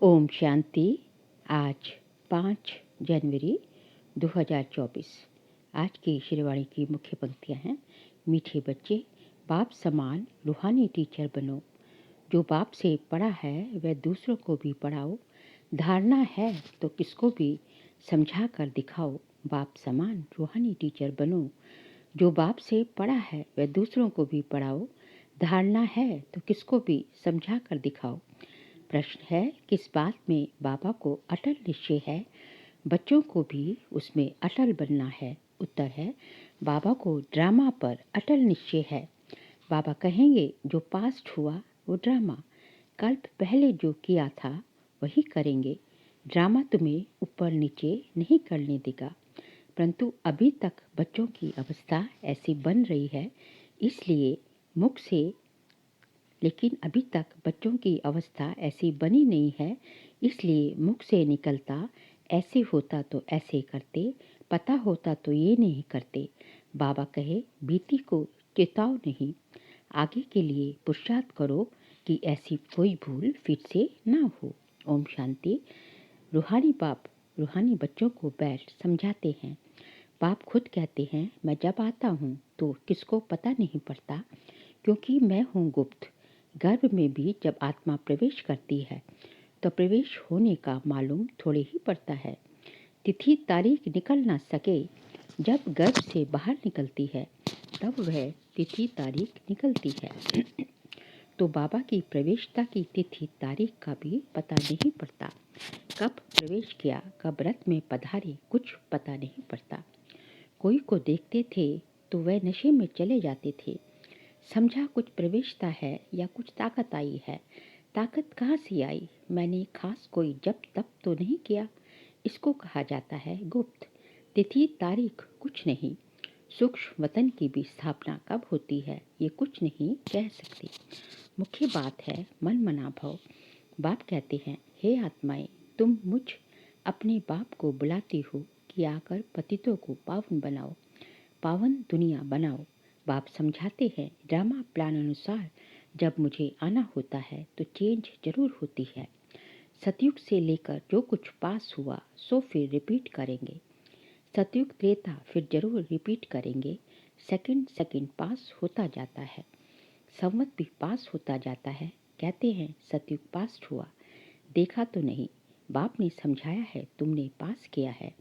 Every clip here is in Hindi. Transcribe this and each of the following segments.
ओम शांति। आज 5 जनवरी 2024। आज की श्रीवाणी की मुख्य पंक्तियां हैं। मीठे बच्चे, बाप समान रूहानी टीचर बनो। जो बाप से पढ़ा है वह दूसरों को भी पढ़ाओ। धारणा है तो किसको भी समझा कर दिखाओ। बाप समान रूहानी टीचर बनो। जो बाप से पढ़ा है वह दूसरों को भी पढ़ाओ। धारणा है तो किसको भी समझा कर दिखाओ। प्रश्न है, किस बात में बाबा को अटल निश्चय है? बच्चों को भी उसमें अटल बनना है। उत्तर है, बाबा को ड्रामा पर अटल निश्चय है। बाबा कहेंगे जो पास्ट हुआ वो ड्रामा, कल्प पहले जो किया था वही करेंगे। ड्रामा तुम्हें ऊपर नीचे नहीं करने देगा। परंतु अभी तक बच्चों की अवस्था ऐसी बन रही है, इसलिए मुख से लेकिन अभी तक बच्चों की अवस्था ऐसी बनी नहीं है, इसलिए मुख से निकलता ऐसे होता तो ऐसे करते, पता होता तो ये नहीं करते। बाबा कहे बीती को चेताओ नहीं, आगे के लिए पुरुषार्थ करो कि ऐसी कोई भूल फिर से ना हो। ओम शांति। रूहानी बाप रूहानी बच्चों को बैठ समझाते हैं। बाप खुद कहते हैं, मैं जब आता हूँ तो किसको पता नहीं पड़ता, क्योंकि मैं हूँ गुप्त। गर्भ में भी जब आत्मा प्रवेश करती है तो प्रवेश होने का मालूम थोड़े ही पड़ता है। तिथि तारीख निकल ना सके, जब गर्भ से बाहर निकलती है तब वह तिथि तारीख निकलती है। तो बाबा की प्रवेशता की तिथि तारीख का भी पता नहीं पड़ता। कब प्रवेश किया, कब रथ में पधारे, कुछ पता नहीं पड़ता। कोई को देखते थे तो वह नशे में चले जाते थे। समझा कुछ प्रवेशता है या कुछ ताकत आई है। ताकत कहाँ से आई? मैंने खास कोई जप तप तो नहीं किया। इसको कहा जाता है गुप्त। तिथि तारीख कुछ नहीं। सूक्ष्म वतन की भी स्थापना कब होती है ये कुछ नहीं कह सकते। मुख्य बात है मन मना भाव। बाप कहते हैं, हे आत्माएं, तुम मुझ अपने बाप को बुलाती हो कि आकर पतितों को पावन बनाओ, पावन दुनिया बनाओ। बाप समझाते हैं, ड्रामा प्लान अनुसार जब मुझे आना होता है तो चेंज जरूर होती है। सतयुग से लेकर जो कुछ पास हुआ सो फिर रिपीट करेंगे। सतयुग त्रेता फिर जरूर रिपीट करेंगे। सेकंड सेकंड पास होता जाता है, संवत भी पास होता जाता है। कहते हैं सतयुग पास हुआ, देखा तो नहीं। बाप ने समझाया है, तुमने पास किया है।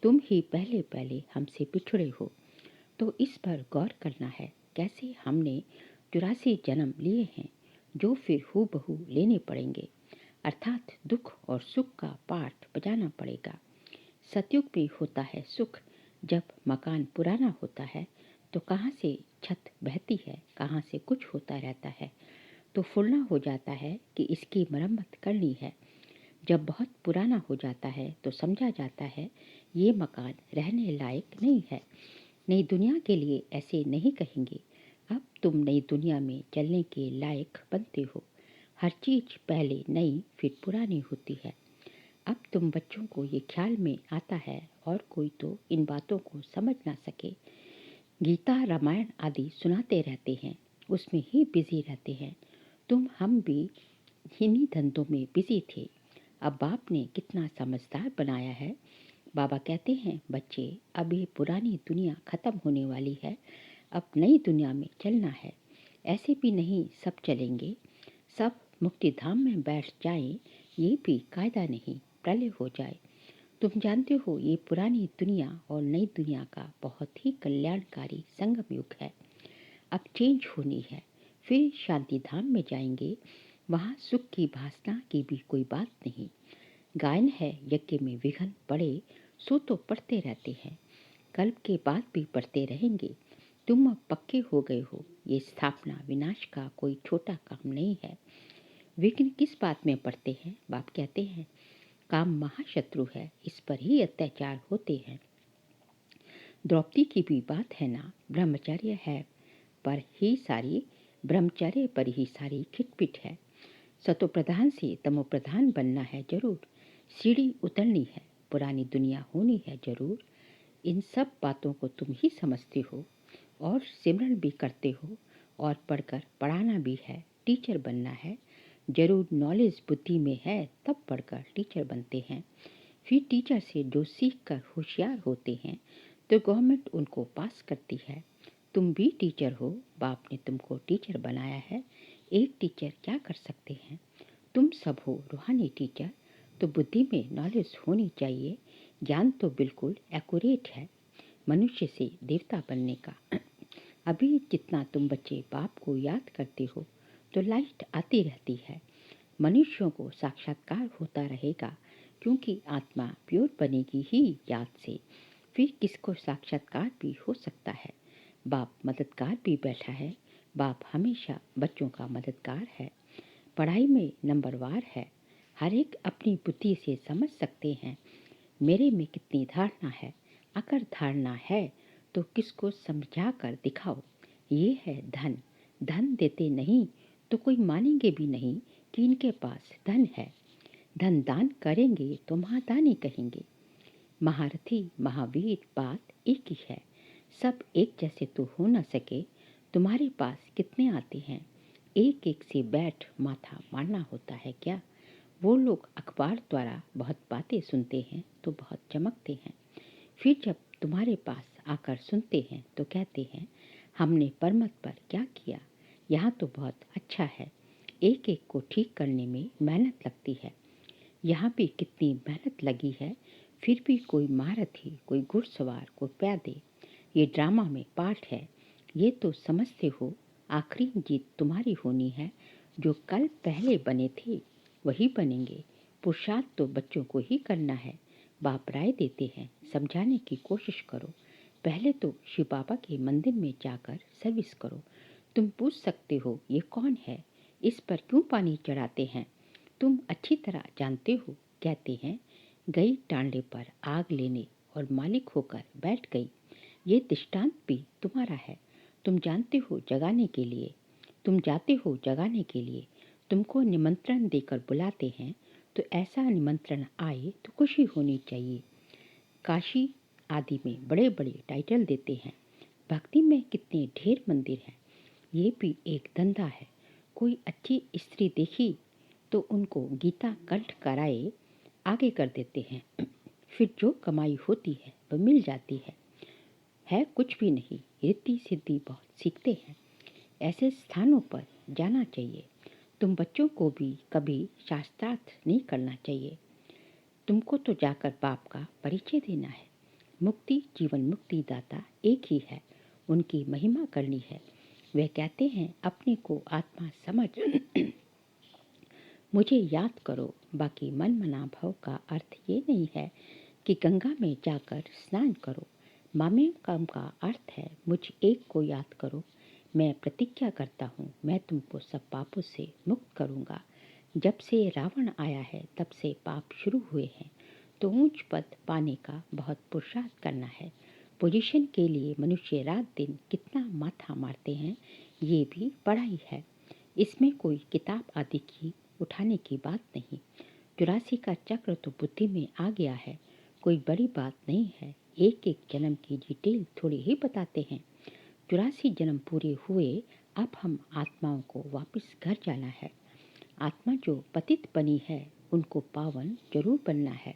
तुम ही पहले पहले हमसे पिछड़े हो, तो इस पर गौर करना है। कैसे हमने 84 जन्म लिए हैं जो फिर हूबहू लेने पड़ेंगे, अर्थात दुख और सुख का पाठ बजाना पड़ेगा। सतयुग में होता है सुख। जब मकान पुराना होता है तो कहाँ से छत बहती है, कहाँ से कुछ होता रहता है, तो फुलना हो जाता है कि इसकी मरम्मत करनी है। जब बहुत पुराना हो जाता है तो समझा जाता है ये मकान रहने लायक नहीं है। नई दुनिया के लिए ऐसे नहीं कहेंगे, अब तुम नई दुनिया में चलने के लायक बनते हो। हर चीज पहले नई फिर पुरानी होती है। अब तुम बच्चों को ये ख्याल में आता है और कोई तो इन बातों को समझ ना सके। गीता रामायण आदि सुनाते रहते हैं, उसमें ही बिजी रहते हैं। तुम हम भी इन्हीं धंधों में बिजी थे। अब बाप ने कितना समझदार बनाया है। बाबा कहते हैं, बच्चे अब ये पुरानी दुनिया खत्म होने वाली है, अब नई दुनिया में चलना है। ऐसे भी नहीं सब चलेंगे, सब मुक्ति धाम में बैठ जाएं, ये भी कायदा नहीं, प्रलय हो जाए। तुम जानते हो ये पुरानी दुनिया और नई दुनिया का बहुत ही कल्याणकारी संगम युग है। अब चेंज होनी है, फिर शांति धाम में जाएंगे। वहाँ सुख की भासना की भी कोई बात नहीं। गायन है, यज्ञ में विघ्न पड़े सो तो पढ़ते रहते हैं, कल्प के बाद भी पढ़ते रहेंगे। तुम अब पक्के हो गए हो, ये स्थापना विनाश का कोई छोटा काम नहीं है। विघ्न किस बात में पड़ते हैं? बाप कहते हैं, काम महाशत्रु है, इस पर ही अत्याचार होते हैं। द्रौपदी की भी बात है ना, ब्रह्मचर्य है पर ही सारी ब्रह्मचर्य पर ही सारी खिटपिट है। सतो प्रधान से तमो प्रधान बनना है जरूर, सीढ़ी उतरनी है, पुरानी दुनिया होनी है जरूर। इन सब बातों को तुम ही समझते हो और सिमरन भी करते हो, और पढ़कर पढ़ाना भी है, टीचर बनना है। जरूर नॉलेज बुद्धि में है तब पढ़कर टीचर बनते हैं। फिर टीचर से जो सीख कर होशियार होते हैं तो गवर्नमेंट उनको पास करती है। तुम भी टीचर हो, बाप ने तुमको टीचर बनाया है। एक टीचर क्या कर सकते हैं? तुम सब हो रूहानी टीचर। तो बुद्धि में नॉलेज होनी चाहिए। ज्ञान तो बिल्कुल एक्यूरेट है मनुष्य से देवता बनने का। अभी जितना तुम बच्चे बाप को याद करते हो तो लाइट आती रहती है। मनुष्यों को साक्षात्कार होता रहेगा क्योंकि आत्मा प्योर बनेगी ही याद से। फिर किसको साक्षात्कार भी हो सकता है? बाप मददगार भी बैठा है। बाप हमेशा बच्चों का मददगार है। पढ़ाई में नंबरवार है। हर एक अपनी बुद्धि से समझ सकते हैं मेरे में कितनी धारणा है। अगर धारणा है तो किसको समझा कर दिखाओ। ये है धन। धन देते नहीं तो कोई मानेंगे भी नहीं कि इनके पास धन है। धन दान करेंगे तो महादानी कहेंगे। महारथी महावीर बात एक ही है। सब एक जैसे तो हो न सके। तुम्हारे पास कितने आते हैं? एक एक से बैठ माथा मारना होता है क्या? वो लोग अखबार द्वारा बहुत बातें सुनते हैं तो बहुत चमकते हैं। फिर जब तुम्हारे पास आकर सुनते हैं तो कहते हैं हमने परमत पर क्या किया। यहाँ तो बहुत अच्छा है। एक एक को ठीक करने में मेहनत लगती है। यहाँ भी कितनी मेहनत लगी है। फिर भी कोई महारथी, कोई घुड़सवार, कोई प्यादे। ये ड्रामा में पार्ट है। ये तो समझते हो आखिरी जीत तुम्हारी होनी है। जो कल पहले बने थे वही बनेंगे। पुरुषार्थ तो बच्चों को ही करना है। बाप राय देते हैं समझाने की कोशिश करो। पहले तो शिव बाबा के मंदिर में जाकर सर्विस करो। तुम पूछ सकते हो ये कौन है, इस पर क्यों पानी चढ़ाते हैं? तुम अच्छी तरह जानते हो। कहते हैं गई टांडे पर आग लेने और मालिक होकर बैठ गई। ये दृष्टांत भी तुम्हारा है। तुम जानते हो जगाने के लिए। तुम जाते हो जगाने के लिए। तुमको निमंत्रण देकर बुलाते हैं तो ऐसा निमंत्रण आए तो खुशी होनी चाहिए। काशी आदि में बड़े बड़े टाइटल देते हैं। भक्ति में कितने ढेर मंदिर हैं। ये भी एक धंधा है। कोई अच्छी स्त्री देखी तो उनको गीता कंठ कराए आगे कर देते हैं। फिर जो कमाई होती है वह मिल जाती है कुछ भी नहीं। रिद्धि सिद्धि बहुत सीखते हैं। ऐसे स्थानों पर जाना चाहिए। तुम बच्चों को भी कभी शास्त्रार्थ नहीं करना चाहिए। तुमको तो जाकर बाप का परिचय देना है। मुक्ति जीवन मुक्ति दाता एक ही है। उनकी महिमा करनी है। वे कहते हैं अपने को आत्मा समझ मुझे याद करो। बाकी मन मना भव का अर्थ ये नहीं है कि गंगा में जाकर स्नान करो। मामे कम का अर्थ है मुझ एक को याद करो। मैं प्रतिज्ञा करता हूँ मैं तुमको सब पापों से मुक्त करूँगा। जब से रावण आया है तब से पाप शुरू हुए हैं। तो ऊंच पद पाने का बहुत पुरुषार्थ करना है। पोजीशन के लिए मनुष्य रात दिन कितना माथा मारते हैं ये भी पढ़ाई है। इसमें कोई किताब आदि की उठाने की बात नहीं। 84 का चक्र तो बुद्धि में आ गया है। कोई बड़ी बात नहीं है। एक एक जन्म की डिटेल थोड़ी ही बताते हैं। 84 जन्म पूरे हुए। अब हम आत्माओं को वापस घर जाना है। आत्मा जो पतित बनी है उनको पावन जरूर बनना है।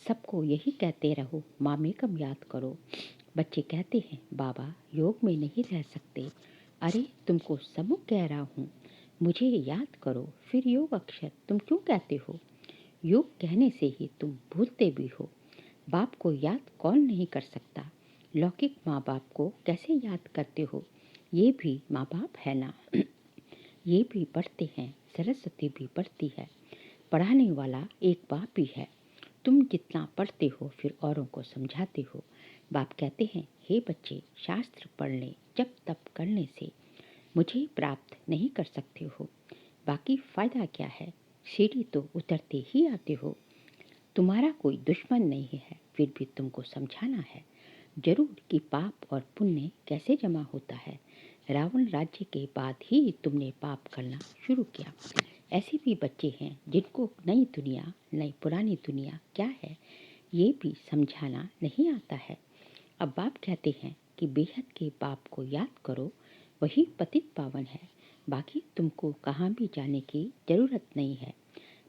सबको यही कहते रहो मामेकम याद करो। बच्चे कहते हैं बाबा योग में नहीं रह सकते। अरे तुमको सम्मुख कह रहा हूँ मुझे याद करो। फिर योग अक्षर तुम क्यों कहते हो? योग कहने से ही तुम भूलते भी हो। बाप को याद कौन नहीं कर सकता? लौकिक माँ बाप को कैसे याद करते हो? ये भी माँ बाप है ना। ये भी पढ़ते हैं। सरस्वती भी पढ़ती है। पढ़ाने वाला एक बाप ही है। तुम जितना पढ़ते हो फिर औरों को समझाते हो। बाप कहते हैं हे बच्चे शास्त्र पढ़ने जब तप करने से मुझे प्राप्त नहीं कर सकते हो। बाकी फायदा क्या है? सीढ़ी तो उतरते ही आते हो। तुम्हारा कोई दुश्मन नहीं है फिर भी तुमको समझाना है जरूर कि पाप और पुण्य कैसे जमा होता है। रावण राज्य के बाद ही तुमने पाप करना शुरू किया। ऐसे भी बच्चे हैं जिनको नई दुनिया नई पुरानी दुनिया क्या है ये भी समझाना नहीं आता है। अब बाप कहते हैं कि बेहद के बाप को याद करो वही पतित पावन है। बाकी तुमको कहाँ भी जाने की जरूरत नहीं है।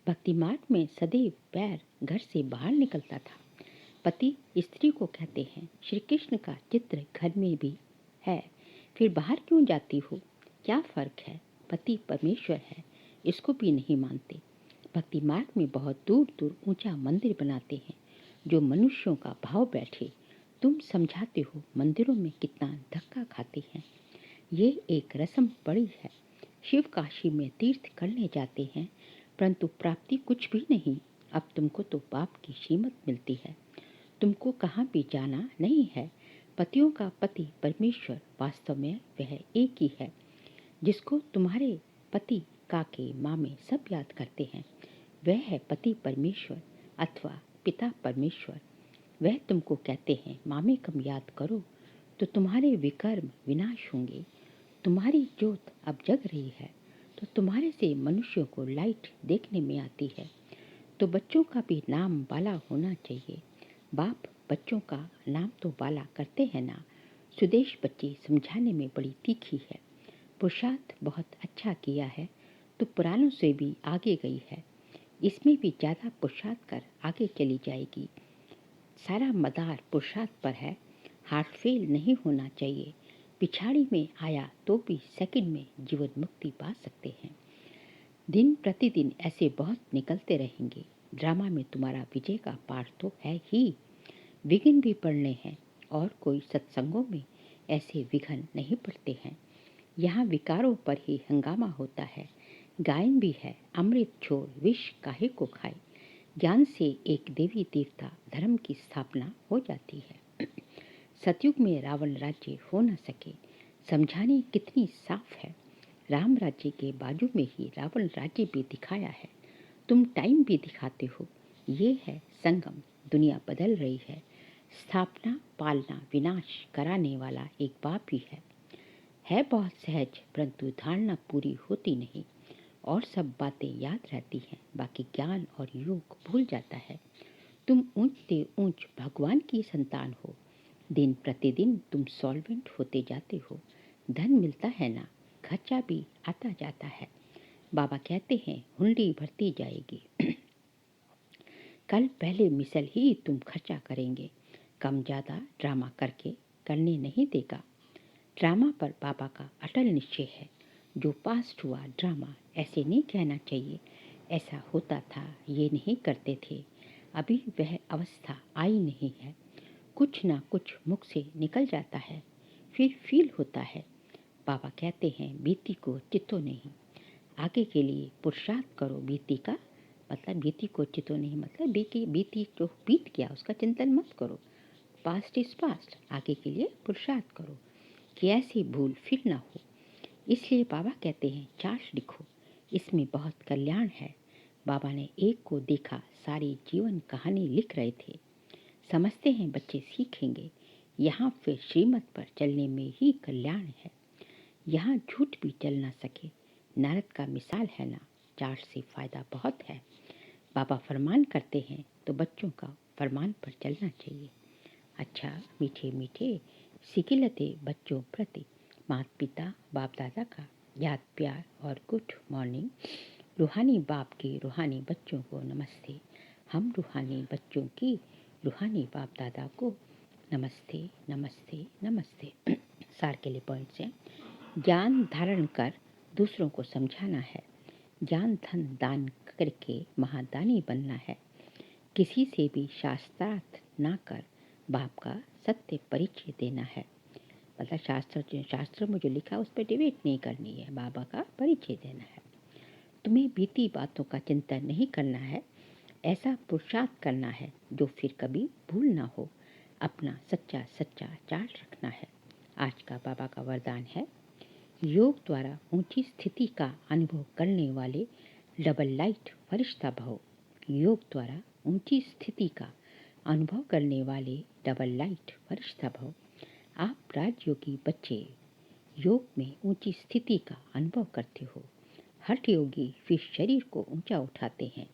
भक्ति मार्ग में सदैव पैर घर से बाहर निकलता था। पति स्त्री को कहते हैं, श्री कृष्ण का चित्र घर में भी है, फिर बाहर क्यों जाती हो? क्या फर्क है? पति परमेश्वर है, इसको भी नहीं मानते। भक्ति मार्ग में बहुत दूर दूर ऊंचा मंदिर बनाते हैं जो मनुष्यों का भाव बैठे। तुम समझाते हो मंदिरों में कितना धक्का खाते हैं। ये एक रस्म पड़ी है। शिव काशी में तीर्थ करने जाते हैं, परंतु प्राप्ति कुछ भी नहीं। अब तुमको तो पाप की कीमत मिलती है। तुमको कहाँ भी जाना नहीं है। पतियों का पति परमेश्वर वास्तव में वह एक ही है जिसको तुम्हारे पति काके मामे सब याद करते हैं। वह है पति परमेश्वर अथवा पिता परमेश्वर। वह तुमको कहते हैं, मामे कम याद करो तो तुम्हारे विकर्म विनाश होंगे। तुम्हारी ज्योत अब जग रही है तो तुम्हारे से मनुष्यों को लाइट देखने में आती है। तो बच्चों का भी नाम बाला होना चाहिए। बाप बच्चों का नाम तो बाला करते हैं ना। सुदेश बच्ची समझाने में बड़ी तीखी है। पुरुषार्थ बहुत अच्छा किया है तो पुरानों से भी आगे गई है। इसमें भी ज़्यादा पुरुषार्थ कर आगे चली जाएगी। सारा मदार पुरुषार्थ पर है। हार्ट फेल नहीं होना चाहिए। पिछाड़ी में आया तो भी सेकंड में जीवन मुक्ति पा सकते हैं। दिन प्रतिदिन ऐसे बहुत निकलते रहेंगे। ड्रामा में तुम्हारा विजय का पाठ तो है ही। विघ्न भी पड़ने हैं और कोई सत्संगों में ऐसे विघ्न नहीं पड़ते हैं। यहाँ विकारों पर ही हंगामा होता है। गायन भी है, अमृत छोड़ विष काहे को खाए। ज्ञान से एक देवी देवता धर्म की स्थापना हो जाती है। सतयुग में रावण राज्य हो न सके, समझाने कितनी साफ है। राम राज्य के बाजू में ही रावण राज्य भी दिखाया है। तुम टाइम भी दिखाते हो। ये है संगम। दुनिया बदल रही है। स्थापना पालना विनाश कराने वाला एक बाप ही है बहुत सहज, परंतु धारणा पूरी होती नहीं और सब बातें याद रहती हैं, बाकी ज्ञान और योग भूल जाता है। तुम ऊंचते ऊंच भगवान की संतान हो। दिन प्रतिदिन तुम सॉल्वेंट होते जाते हो। धन मिलता है ना, खर्चा भी आता जाता है। बाबा कहते हैं हुंडी भरती जाएगी। कल पहले मिसल ही तुम खर्चा करेंगे। कम ज़्यादा ड्रामा करके करने नहीं देगा। ड्रामा पर बाबा का अटल निश्चय है। जो पास्ट हुआ ड्रामा, ऐसे नहीं कहना चाहिए ऐसा होता था, ये नहीं करते थे। अभी वह अवस्था आई नहीं है। कुछ ना कुछ मुख से निकल जाता है, फिर फील होता है। बाबा कहते हैं बीती को चितो नहीं। आगे के लिए पुरुषार्थ करो। बीती का मतलब बीती को चितो नहीं मतलब बीती जो बीत गया उसका चिंतन मत करो। Past is past. आगे के लिए पुरुषार्थ करो कि ऐसी भूल फिर ना हो। इसलिए बाबा कहते हैं चार्ट लिखो, इसमें बहुत कल्याण है। बाबा ने एक को देखा, सारी जीवन कहानी लिख रहे थे। समझते हैं बच्चे सीखेंगे। यहाँ फिर श्रीमत पर चलने में ही कल्याण है। यहाँ झूठ भी चल ना सके। नारद का मिसाल है ना। चार्ट से फायदा बहुत है। बाबा फरमान करते हैं तो बच्चों का फरमान पर चलना चाहिए। अच्छा मीठे मीठे सिकिलते बच्चों प्रति माता पिता बाप दादा का याद प्यार और गुड मॉर्निंग। रूहानी बाप के रूहानी बच्चों को नमस्ते। हम रूहानी बच्चों की रूहानी बाप दादा को नमस्ते नमस्ते नमस्ते। सार के लिए पॉइंट्स हैं। ज्ञान धारण कर दूसरों को समझाना है। ज्ञान धन दान करके महादानी बनना है। किसी से भी शास्त्रार्थ ना कर बाप का सत्य परिचय देना है। मतलब शास्त्र में जो लिखा उस पर डिबेट नहीं करनी है, बाबा का परिचय देना है। तुम्हें बीती बातों का चिंतन नहीं करना है। ऐसा पुरुषार्थ करना है जो फिर कभी भूल ना हो। अपना सच्चा सच्चा चार्ट रखना है। आज का बाबा का वरदान है, योग द्वारा ऊंची स्थिति का अनुभव करने वाले डबल लाइट फरिश्ता भव। योग द्वारा ऊंची स्थिति का अनुभव करने वाले डबल लाइट फरिश्ता भव। आप राजयोगी बच्चे योग में ऊंची स्थिति का अनुभव करते हो। हठ योगी फिर शरीर को ऊंचा उठाते हैं।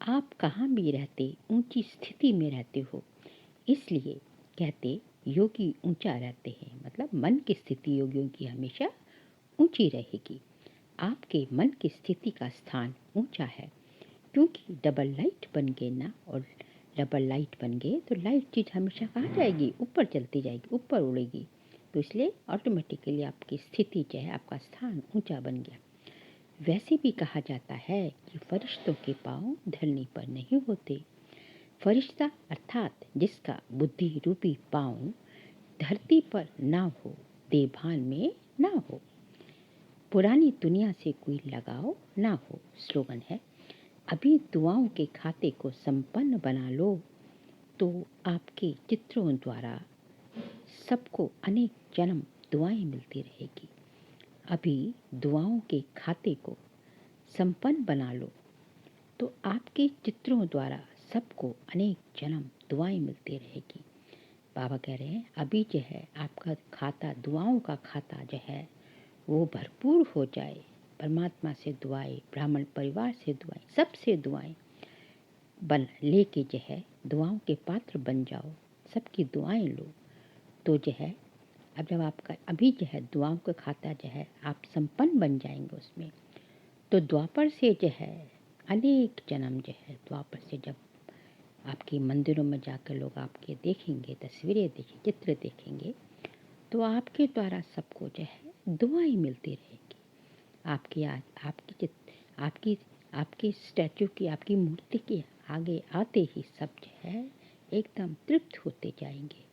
आप कहाँ भी रहते ऊंची स्थिति में रहते हो, इसलिए कहते योगी ऊंचा रहते हैं। मतलब मन की स्थिति योगियों की हमेशा ऊंची रहेगी। आपके मन की स्थिति का स्थान ऊंचा है, क्योंकि डबल लाइट बन गए ना, और डबल लाइट बन गए तो लाइट चीज़ हमेशा कहाँ जाएगी, ऊपर चलती जाएगी, ऊपर उड़ेगी। तो इसलिए ऑटोमेटिकली आपकी स्थिति जो है, आपका स्थान ऊंचा बन गया। वैसे भी कहा जाता है कि फरिश्तों के पाँव धरनी पर नहीं होते। फरिश्ता अर्थात जिसका बुद्धि रूपी पाँव धरती पर ना हो, देभान में ना हो, पुरानी दुनिया से कोई लगाव ना हो। स्लोगन है, अभी दुआओं के खाते को संपन्न बना लो, तो आपके चित्रों द्वारा सबको अनेक जन्म दुआएं मिलती रहेगी। अभी दुआओं के खाते को संपन्न बना लो, तो आपके चित्रों द्वारा सबको अनेक जन्म दुआएं मिलती रहेगी। बाबा कह रहे हैं अभी जो है आपका खाता, दुआओं का खाता जो है वो भरपूर हो जाए। परमात्मा से दुआएं, ब्राह्मण परिवार से दुआएं, सबसे दुआएं बन लेके जो है दुआओं के पात्र बन जाओ, सबकी दुआएं लो। तो जो है अब जब आपका अभी जो है दुआओं का खाता जो है आप संपन्न बन जाएंगे उसमें, तो द्वापर से जो है अनेक जन्म जो है, द्वापर से जब आपके मंदिरों में जाकर लोग आपके देखेंगे, तस्वीरें देखेंगे, चित्र देखेंगे, तो आपके द्वारा सबको जो है दुआएं मिलती रहेगी। आपकी स्टैचू की, आपकी मूर्ति के आगे आते ही सब जो है एकदम तृप्त होते जाएंगे।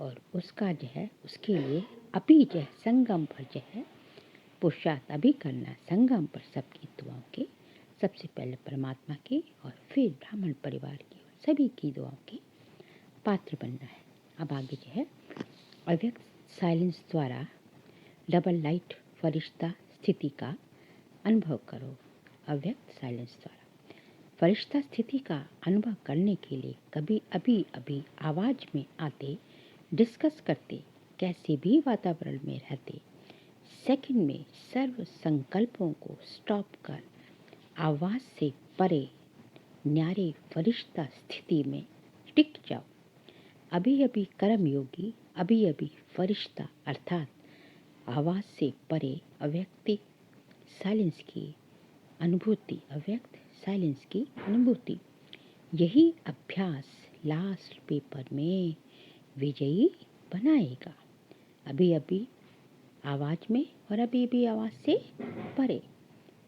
और उसका जो है उसके लिए अभी जो है संगम पर जो है पुरुषार्थ अभी करना, संगम पर सबकी दुआओं के, सबसे पहले परमात्मा की और फिर ब्राह्मण परिवार की और सभी की दुआओं के पात्र बनना है। अब आगे जो है अव्यक्त साइलेंस द्वारा डबल लाइट फरिश्ता स्थिति का अनुभव करो। अव्यक्त साइलेंस द्वारा फरिश्ता स्थिति का अनुभव करने के लिए कभी अभी आवाज़ में आते, डिस्कस करते, कैसे भी वातावरण में रहते, सेकंड में सर्व संकल्पों को स्टॉप कर आवाज़ से परे न्यारे फरिश्ता स्थिति में टिक जाओ। अभी अभी कर्मयोगी, अभी अभी फरिश्ता अर्थात आवाज़ से परे अव्यक्ति साइलेंस की अनुभूति, अव्यक्त साइलेंस की अनुभूति। यही अभ्यास लास्ट पेपर में विजयी बनाएगा। अभी अभी आवाज़ में और अभी अभी आवाज़ से परे,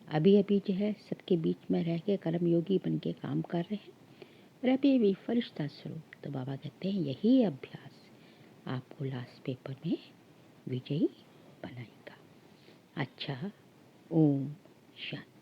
अभी अभी जो है सबके बीच में रह के कर्मयोगी बन के काम कर रहे हैं, और अभी अभी फरिश्ता स्वरूप। तो बाबा कहते हैं यही अभ्यास आपको लास्ट पेपर में विजयी बनाएगा। अच्छा, ओम शांति।